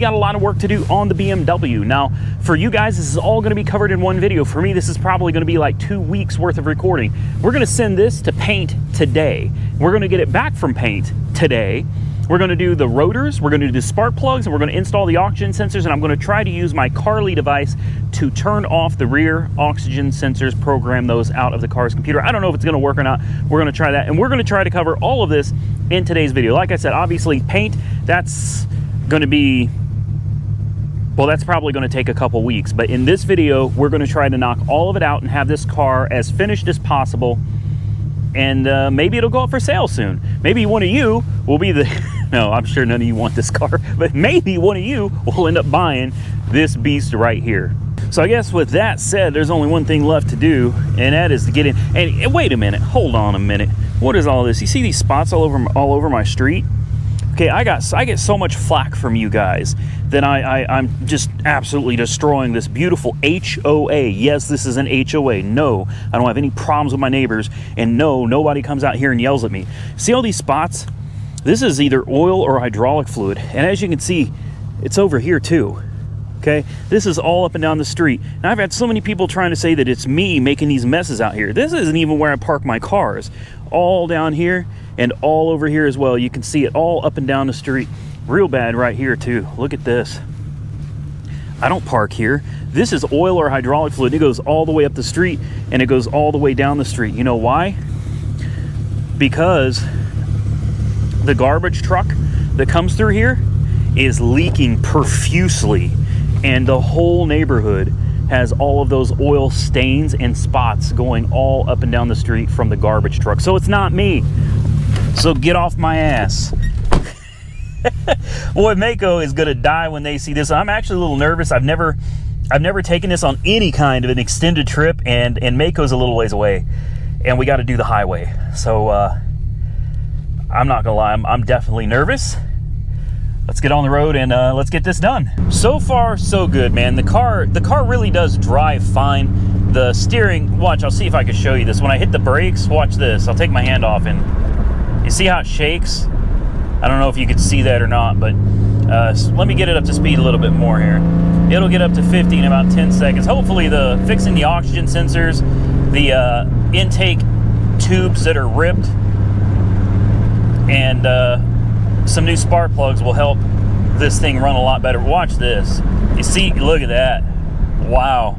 got a lot of work to do on the BMW. Now, for you guys, this is all going to be covered in one video. For me, this is probably going to be like 2 weeks worth of recording. We're going to send this to paint today. We're going to get it back from paint today. We're going to do the rotors, we're going to do the spark plugs, and we're going to install the oxygen sensors, and I'm going to try to use my Carly device to turn off the rear oxygen sensors, program those out of the car's computer. I don't know if it's going to work or not. We're going to try that, and we're going to try to cover all of this in today's video. Like I said, obviously paint, that's going to be, well, that's probably going to take a couple weeks, but in this video, we're going to try to knock all of it out and have this car as finished as possible. And maybe it'll go up for sale soon. Maybe one of you will be the, no, I'm sure none of you want this car, but maybe one of you will end up buying this beast right here. So I guess with that said, there's only one thing left to do, and that is to get in. And wait a minute, hold on a minute. What is all this? You see these spots all over my street? Okay, I get so much flack from you guys that I'm just absolutely destroying this beautiful HOA. Yes, this is an HOA. No, I don't have any problems with my neighbors. And no, nobody comes out here and yells at me. See all these spots? This is either oil or hydraulic fluid. And as you can see, it's over here too. Okay, this is all up and down the street. Now, I've had so many people trying to say that it's me making these messes out here. This isn't even where I park my cars. All down here and all over here as well. You can see it all up and down the street. Real bad right here too. Look at this. I don't park here. This is oil or hydraulic fluid. It goes all the way up the street and it goes all the way down the street. You know why? Because the garbage truck that comes through here is leaking profusely, and the whole neighborhood has all of those oil stains and spots going all up and down the street from the garbage truck. So it's not me. So get off my ass. Boy, Maaco is gonna die when they see this. I'm actually a little nervous. I've never taken this on any kind of an extended trip, and Maaco's a little ways away, and we got to do the highway. So I'm not gonna lie, I'm definitely nervous. Let's get on the road and let's get this done. So far, so good, man. The car really does drive fine. The steering, watch, I'll see if I can show you this. When I hit the brakes, watch this. I'll take my hand off and you see how it shakes? I don't know if you could see that or not, but let me get it up to speed a little bit more here. It'll get up to 50 in about 10 seconds. Hopefully fixing the oxygen sensors, the intake tubes that are ripped, and some new spark plugs will help this thing run a lot better. Watch this. You see, look at that. Wow.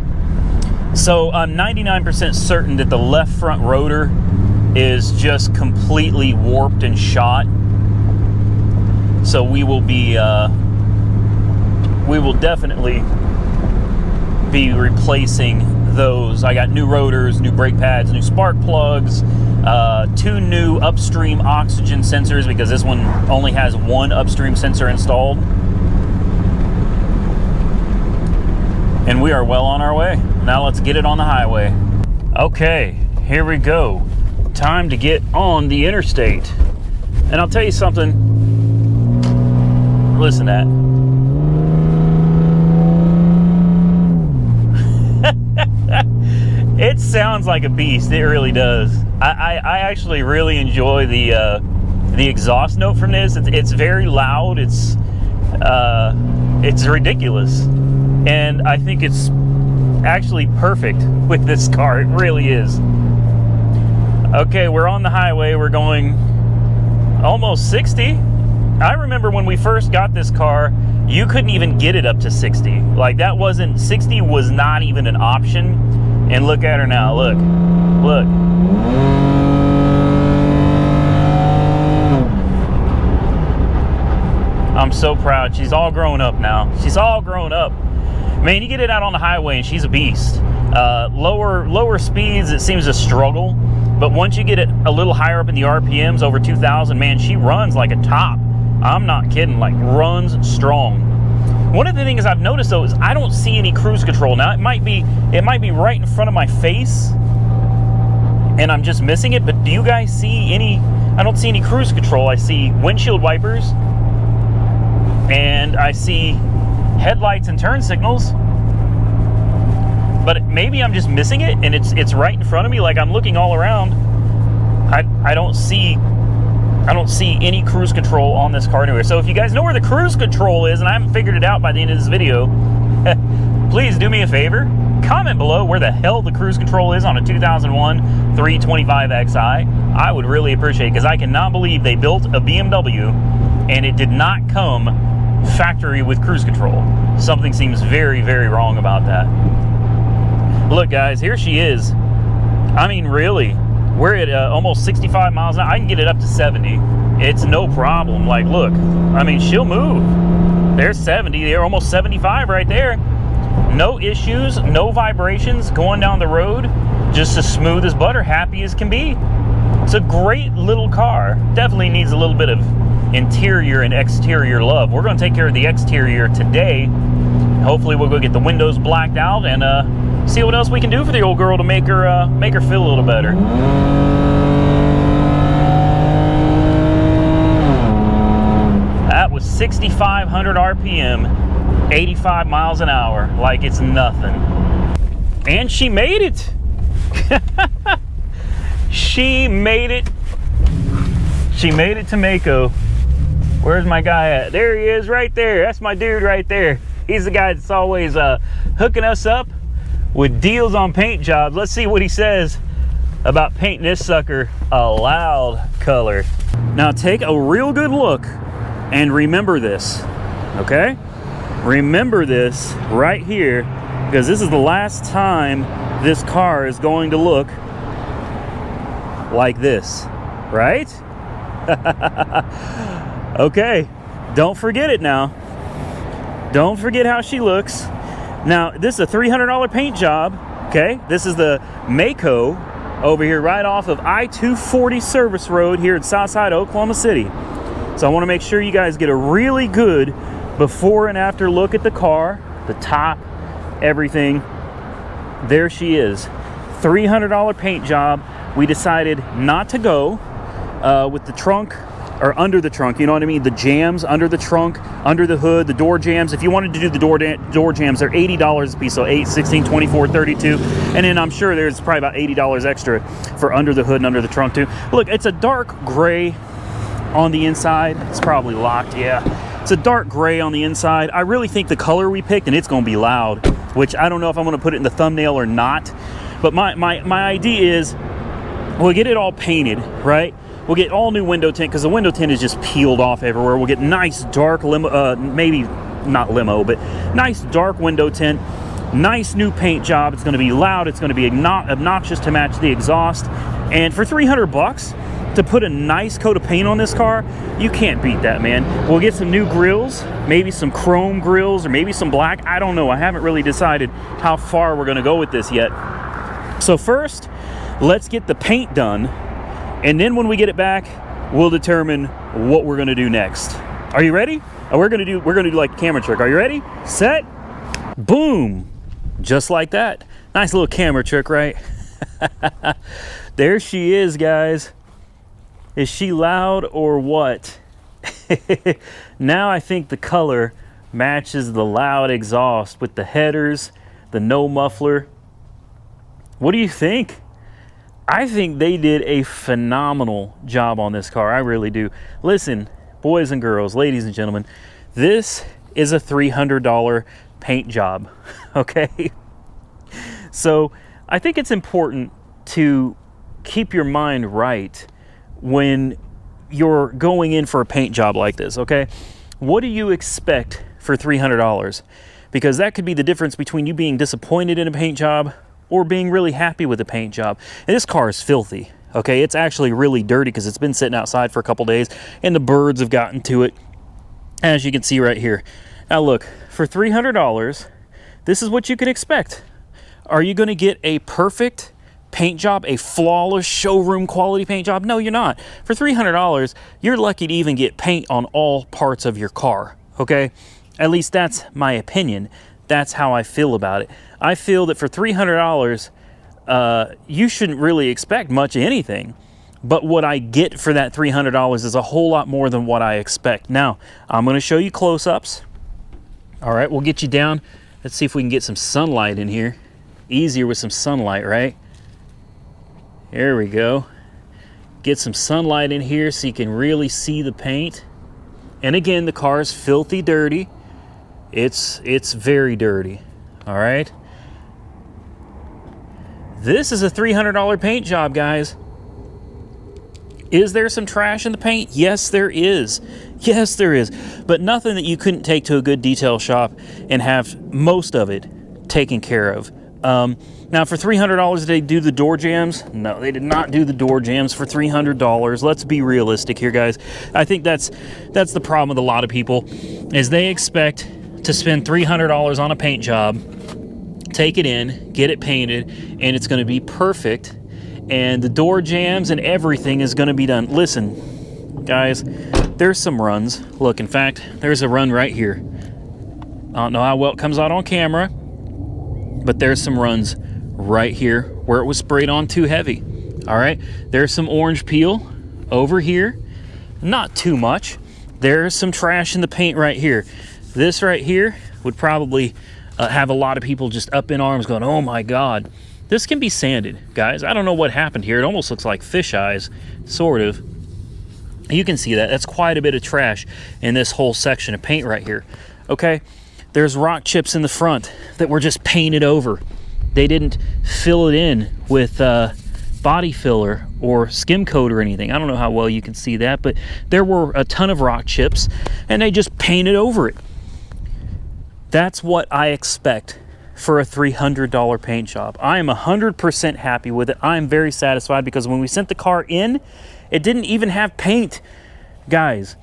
So I'm 99% certain that the left front rotor is just completely warped and shot. So we will definitely be replacing those. I got new rotors, new brake pads, new spark plugs, 2 new upstream oxygen sensors, because this one only has 1 upstream sensor installed. And we are well on our way. Now let's get it on the highway. Okay, here we go. Time to get on the interstate. And I'll tell you something. Listen to that. It sounds like a beast. It really does. I actually really enjoy the exhaust note from this. It's very loud. It's ridiculous, and I think it's actually perfect with this car. It really is. Okay, we're on the highway. We're going almost 60. I remember when we first got this car, you couldn't even get it up to 60. Like, that wasn't, 60 was not even an option. And look at her now, look. I'm so proud. She's all grown up now. She's all grown up. Man, you get it out on the highway and she's a beast. Lower speeds, it seems to struggle. But once you get it a little higher up in the RPMs, over 2,000, man, she runs like a top. I'm not kidding, like runs strong. One of the things I've noticed though is I don't see any cruise control. Now it might be right in front of my face and I'm just missing it, but do you guys see any? I don't see any cruise control. I see windshield wipers and I see headlights and turn signals, but maybe I'm just missing it and it's right in front of me. Like, I'm looking all around. I don't see I don't see any cruise control on this car anywhere. So if you guys know where the cruise control is and I haven't figured it out by the end of this video, please do me a favor. Comment below where the hell the cruise control is on a 2001 325xi. I would really appreciate it, because I cannot believe they built a BMW and it did not come factory with cruise control. Something seems very, very wrong about that. Look guys, here she is. I mean, really, we're at almost 65 miles an hour. I can get it up to 70. It's no problem. Like, look, I mean, she'll move. There's 70, they're almost 75 right there. No issues, no vibrations going down the road. Just as smooth as butter, happy as can be. It's a great little car. Definitely needs a little bit of interior and exterior love. We're going to take care of the exterior today. Hopefully we'll go get the windows blacked out and see what else we can do for the old girl to make her feel a little better. That was 6,500 RPM, 85 miles an hour, like it's nothing. And she made it. She made it. She made it to Maaco. Where's my guy at? There he is, right there. That's my dude right there. He's the guy that's always hooking us up with deals on paint jobs. Let's see what he says about painting this sucker a loud color. Now take a real good look and remember this, okay? Remember this right here, because this is the last time this car is going to look like this, right? Okay, don't forget it now. Don't forget how she looks. Now, this is a $300 paint job, okay? This is the Maaco over here right off of I-240 Service Road here in Southside Oklahoma City. So I want to make sure you guys get a really good before and after look at the car, the top, everything. There she is. $300 paint job. We decided not to go with the trunk, or under the trunk, you know what I mean? The jams under the trunk, under the hood, the door jams. If you wanted to do the door jams, they're $80 a piece, so 8, 16, 24, 32. And then I'm sure there's probably about $80 extra for under the hood and under the trunk too. Look, it's a dark gray on the inside. It's probably locked, yeah. It's a dark gray on the inside. I really think the color we picked, and it's gonna be loud, which I don't know if I'm gonna put it in the thumbnail or not. But my idea is we'll get it all painted, right? We'll get all new window tint, because the window tint is just peeled off everywhere. We'll get nice dark limo, maybe not limo, but nice dark window tint. Nice new paint job. It's going to be loud. It's going to be obnoxious to match the exhaust. And for 300 bucks to put a nice coat of paint on this car, you can't beat that, man. We'll get some new grills, maybe some chrome grills, or maybe some black. I don't know. I haven't really decided how far we're going to go with this yet. So first, let's get the paint done. And then when we get it back, we'll determine what we're gonna do next. Are you ready? We're gonna do like a camera trick. Are you ready? Set, boom. Just like that. Nice little camera trick, right? There she is, guys. Is she loud or what? Now I think the color matches the loud exhaust with the headers, the no muffler. What do you think? I think they did a phenomenal job on this car. I really do. Listen, boys and girls, ladies and gentlemen, this is a $300 paint job, okay? So I think it's important to keep your mind right when you're going in for a paint job like this, okay? What do you expect for $300? Because that could be the difference between you being disappointed in a paint job or being really happy with the paint job. And this car is filthy, okay? It's actually really dirty because it's been sitting outside for a couple days and the birds have gotten to it, as you can see right here. Now look, for $300, this is what you can expect. Are you gonna get a perfect paint job, a flawless showroom quality paint job? No, you're not. For $300, you're lucky to even get paint on all parts of your car, okay? At least that's my opinion. That's how I feel about it. I feel that for $300, you shouldn't really expect much of anything. But what I get for that $300 is a whole lot more than what I expect. Now, I'm going to show you close-ups. All right, we'll get you down. Let's see if we can get some sunlight in here. Easier with some sunlight, right? There we go. Get some sunlight in here so you can really see the paint. And again, the car is filthy dirty. It's very dirty. All right. This is a $300 paint job, guys. Is there some trash in the paint? Yes, there is. Yes, there is. But nothing that you couldn't take to a good detail shop and have most of it taken care of. Now, for $300, did they do the door jambs? No, they did not do the door jambs for $300. Let's be realistic here, guys. I think that's the problem with a lot of people, is they expect to spend $300 on a paint job, take it in, get it painted, and it's going to be perfect. And the door jambs and everything is going to be done. Listen, guys, there's some runs. Look, in fact, there's a run right here. I don't know how well it comes out on camera, but there's some runs right here where it was sprayed on too heavy. All right, there's some orange peel over here. Not too much. There's some trash in the paint right here. This right here would probably have a lot of people just up in arms going, oh my God. This can be sanded, guys. I don't know what happened here. It almost looks like fish eyes, sort of. You can see that. That's quite a bit of trash in this whole section of paint right here. Okay, there's rock chips in the front that were just painted over. They didn't fill it in with body filler or skim coat or anything. I don't know how well you can see that, but there were a ton of rock chips and they just painted over it. That's what I expect for a $300 paint job. I am 100% happy with it. I am very satisfied because when we sent the car in, it didn't even have paint. Guys,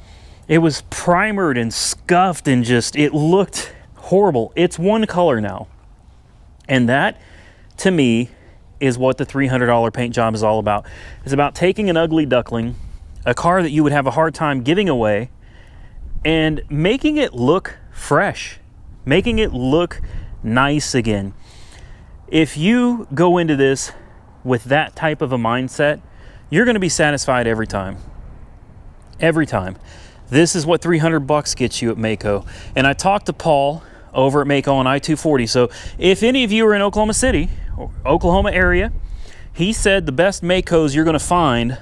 it was primered and scuffed and just, it looked horrible. It's one color now. And that, to me, is what the $300 paint job is all about. It's about taking an ugly duckling, a car that you would have a hard time giving away, and making it look fresh, making it look nice again. If you go into this with that type of a mindset, you're going to be satisfied every time. Every time. This is what $300 gets you at Maaco. And I talked to Paul over at Maaco on I-240. So if any of you are in Oklahoma City or Oklahoma area, he said the best Maacos you're going to find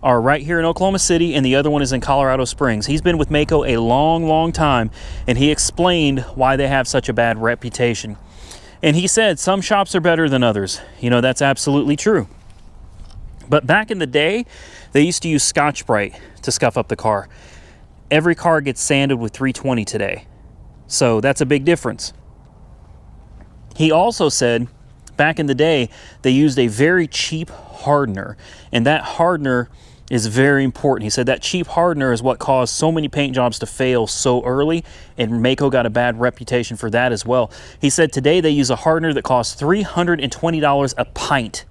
are right here in Oklahoma City, and the other one is in Colorado Springs. He's been with Maaco a long, long time, and he explained why they have such a bad reputation. And he said some shops are better than others. You know, that's absolutely true. But back in the day, they used to use Scotch-Brite to scuff up the car. Every car gets sanded with 320 today. So that's a big difference. He also said back in the day, they used a very cheap hardener, and that hardener is very important. He said that cheap hardener is what caused so many paint jobs to fail so early, and Maaco got a bad reputation for that as well. He said today they use a hardener that costs $320 a pint.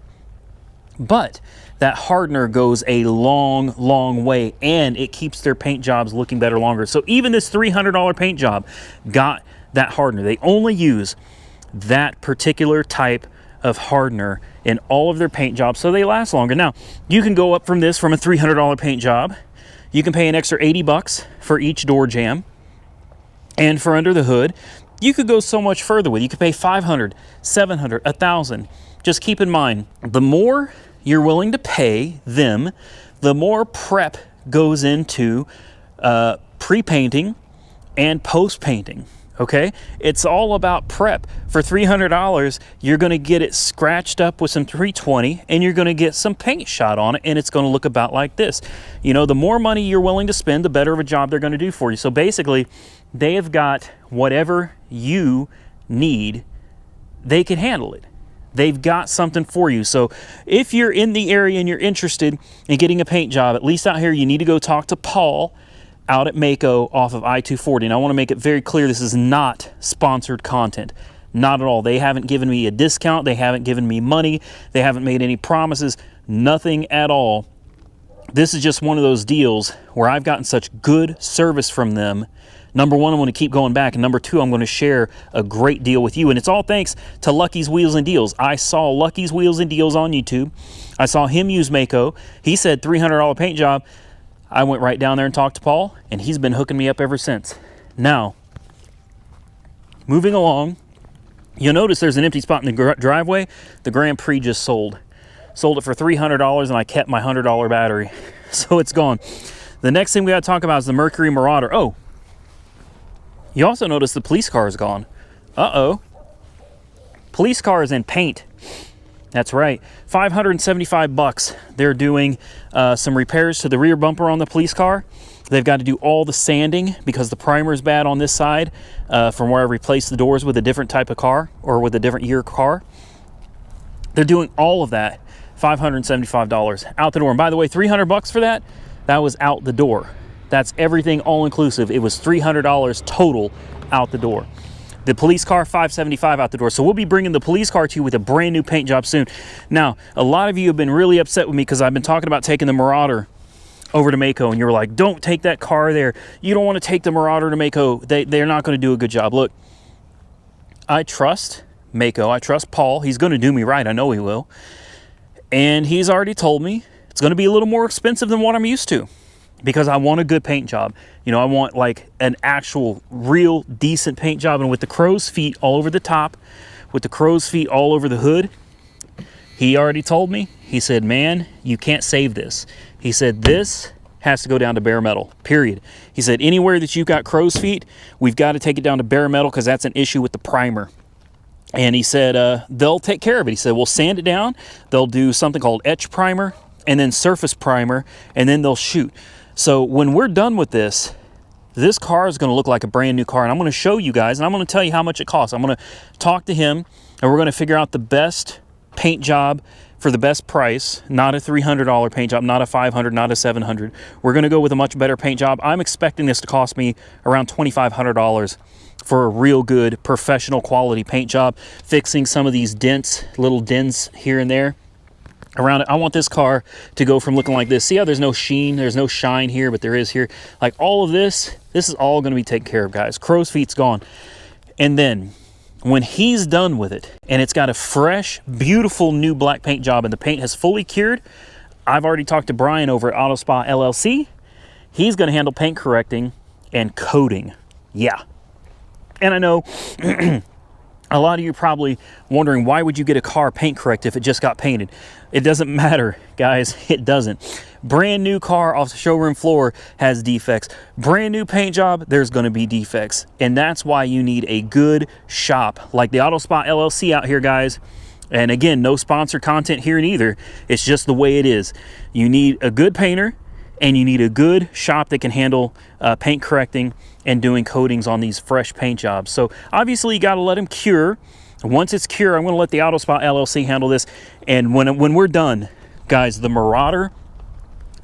But that hardener goes a long, long way, and it keeps their paint jobs looking better longer. So even this $300 paint job got that hardener. They only use that particular type of hardener in all of their paint jobs, so they last longer. Now, you can go up from this, from a $300 paint job. You can pay an extra $80 for each door jamb. And for under the hood, you could go so much further with. You could pay $500, $700, $1,000. Just keep in mind, the more you're willing to pay them, the more prep goes into pre-painting and post-painting. Okay, it's all about prep. For $300, you're going to get it scratched up with some 320, and you're going to get some paint shot on it, and it's going to look about like this. You know, the more money you're willing to spend, the better of a job they're going to do for you. So basically, they have got whatever you need, they can handle it. They've got something for you. So if you're in the area and you're interested in getting a paint job, at least out here, you need to go talk to Paul out at Maaco off of I-240. And I want to make it very clear, this is not sponsored content. Not at all. They haven't given me a discount. They haven't given me money. They haven't made any promises. Nothing at all. This is just one of those deals where I've gotten such good service from them. Number one, I'm going to keep going back. And number two, I'm going to share a great deal with you. And it's all thanks to Lucky's Wheels and Deals. I saw Lucky's Wheels and Deals on YouTube. I saw him use Maaco. He said $300 paint job. I went right down there and talked to Paul, and he's been hooking me up ever since. Now, moving along, you'll notice there's an empty spot in the driveway. The Grand Prix just sold. Sold it for $300 and I kept my $100 battery. So it's gone. The next thing we got to talk about is the Mercury Marauder. Oh, you also notice the police car is gone. Uh-oh. Police car is in paint. That's right. $575. They're doing some repairs to the rear bumper on the police car. They've got to do all the sanding because the primer is bad on this side from where I replaced the doors with a different type of car or with a different year car. They're doing all of that. $575 out the door. And by the way, $300 for that, that was out the door. That's everything all inclusive. It was $300 total out the door. The police car, $575 out the door. So we'll be bringing the police car to you with a brand new paint job soon. Now, a lot of you have been really upset with me because I've been talking about taking the Marauder over to Maaco, and you were like, don't take that car there. You don't want to take the Marauder to Maaco. They're not going to do a good job. Look, I trust Maaco. I trust Paul. He's going to do me right. I know he will. And he's already told me it's going to be a little more expensive than what I'm used to because I want a good paint job. You know, I want like an actual real decent paint job. And with the crow's feet all over the top, with the crow's feet all over the hood, he already told me, he said, man, you can't save this. He said, this has to go down to bare metal, period. He said, anywhere that you've got crow's feet, we've got to take it down to bare metal because that's an issue with the primer. And he said, they'll take care of it. He said, we'll sand it down. They'll do something called etch primer and then surface primer, and then they'll shoot. So when we're done with this, this car is going to look like a brand new car. And I'm going to show you guys, and I'm going to tell you how much it costs. I'm going to talk to him, and we're going to figure out the best paint job for the best price, not a $300 paint job, not a $500, not a $700. We're going to go with a much better paint job. I'm expecting this to cost me around $2,500 for a real good professional quality paint job, fixing some of these dents, little dents here and there around it. I want this car to go from looking like this. See how there's no sheen, there's no shine here, but there is here. Like all of this is all going to be taken care of, guys. Crow's feet's gone. And then when he's done with it and it's got a fresh, beautiful new black paint job and the paint has fully cured, I've already talked to Brian over at Auto Spa LLC. He's going to handle paint correcting and coating. Yeah. And I know a lot of you are probably wondering, why would you get a car paint correct if it just got painted? It doesn't matter, guys. It doesn't. Brand new car off the showroom floor has defects. Brand new paint job, there's going to be defects. And that's why you need a good shop like the Auto Spa LLC out here, guys. And again, no sponsor content here neither. It's just the way it is. You need a good painter and you need a good shop that can handle paint correcting and doing coatings on these fresh paint jobs. So obviously you got to let them cure. Once it's cured, I'm going to let the Auto Spa LLC handle this. And when we're done, guys, the Marauder,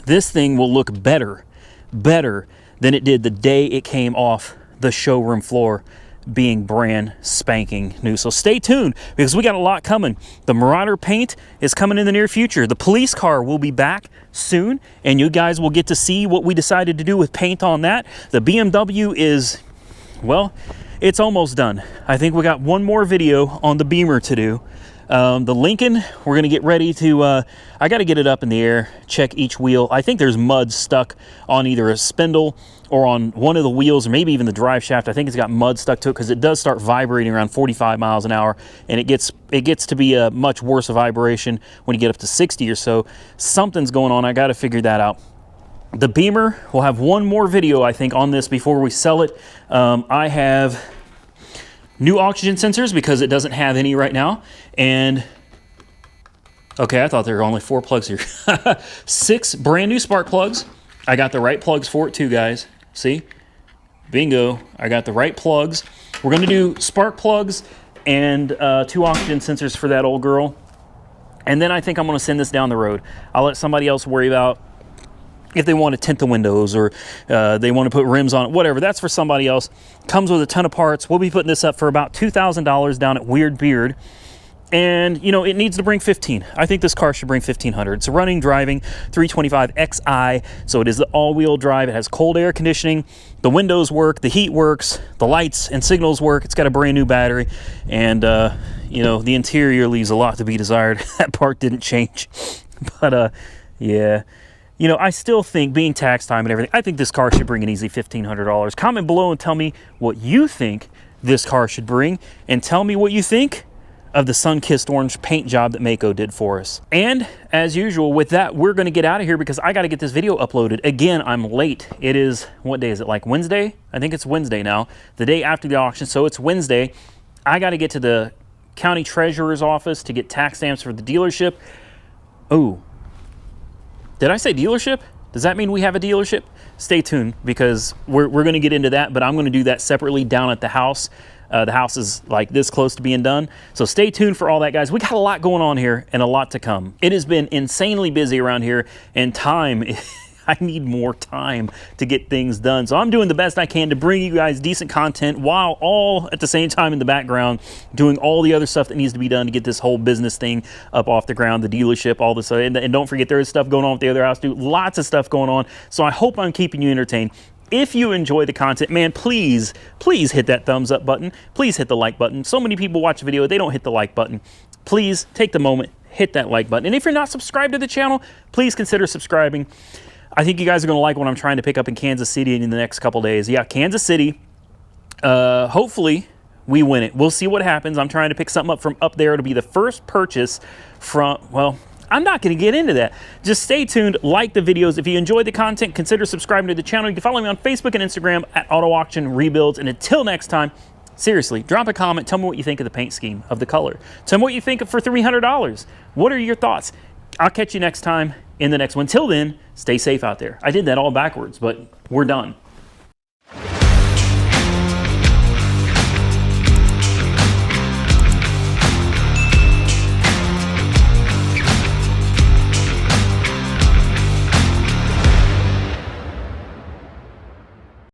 this thing will look better than it did the day it came off the showroom floor, being brand spanking new. So stay tuned because we got a lot coming. The Marauder paint is coming in the near future. The police car will be back soon, and you guys will get to see what we decided to do with paint on that. The BMW is, well, it's almost done. I think we got one more video on the Beamer to do. The Lincoln, we're going to get ready to, I got to get it up in the air, check each wheel. I think there's mud stuck on either a spindle or on one of the wheels, or maybe even the drive shaft. I think it's got mud stuck to it because it does start vibrating around 45 miles an hour, and it gets to be a much worse vibration when you get up to 60 or so. Something's going on. I got to figure that out. The Beamer, we'll have one more video, I think, on this before we sell it. I have new oxygen sensors because it doesn't have any right now. And okay, I thought there were only 4 plugs here. 6 brand new spark plugs. I got the right plugs for it too, guys. See? Bingo. I got the right plugs. We're going to do spark plugs and 2 oxygen sensors for that old girl. And then I think I'm going to send this down the road. I'll let somebody else worry about if they want to tint the windows or they want to put rims on it, whatever. That's for somebody else. Comes with a ton of parts. We'll be putting this up for about $2,000 down at Weird Beard. And, you know, it needs to bring 15. I think this car should bring 1,500. It's a running, driving 325 Xi, so it is the all-wheel drive. It has cold air conditioning. The windows work. The heat works. The lights and signals work. It's got a brand new battery. And, you know, the interior leaves a lot to be desired. That part didn't change. But, yeah. You know, I still think, being tax time and everything, I think this car should bring an easy $1,500. Comment below and tell me what you think this car should bring. And tell me what you think of the sun-kissed orange paint job that Maaco did for us. And as usual with that, we're gonna get out of here because I gotta get this video uploaded. Again, I'm late. It is, what day is it, like Wednesday? I think it's Wednesday now, the day after the auction, so it's Wednesday. I gotta get to the county treasurer's office to get tax stamps for the dealership. Oh, did I say dealership? Does that mean we have a dealership? Stay tuned because we're gonna get into that, but I'm gonna do that separately down at the house. The house is like this close to being done. So stay tuned for all that, guys. We got a lot going on here and a lot to come. It has been insanely busy around here, and time, I need more time to get things done. So I'm doing the best I can to bring you guys decent content while all at the same time in the background doing all the other stuff that needs to be done to get this whole business thing up off the ground, the dealership, all this. And don't forget, there is stuff going on with the other house, dude. Lots of stuff going on. So I hope I'm keeping you entertained. If you enjoy the content, man, please hit that thumbs up button. Please hit the like button. So many people watch a video, they don't hit the like button. Please take the moment, hit that like button. And if you're not subscribed to the channel, please consider subscribing. I think you guys are going to like what I'm trying to pick up in Kansas City in the next couple days. Yeah, Kansas City. Hopefully we win it. We'll see what happens. I'm trying to pick something up from up there. It'll be the first purchase from, well, I'm not going to get into that. Just stay tuned, like the videos. If you enjoyed the content, consider subscribing to the channel. You can follow me on Facebook and Instagram at Auto Auction Rebuilds. And until next time, seriously, drop a comment. Tell me what you think of the paint scheme, of the color. Tell me what you think for $300. What are your thoughts? I'll catch you next time in the next one. Till then, stay safe out there. I did that all backwards, but we're done.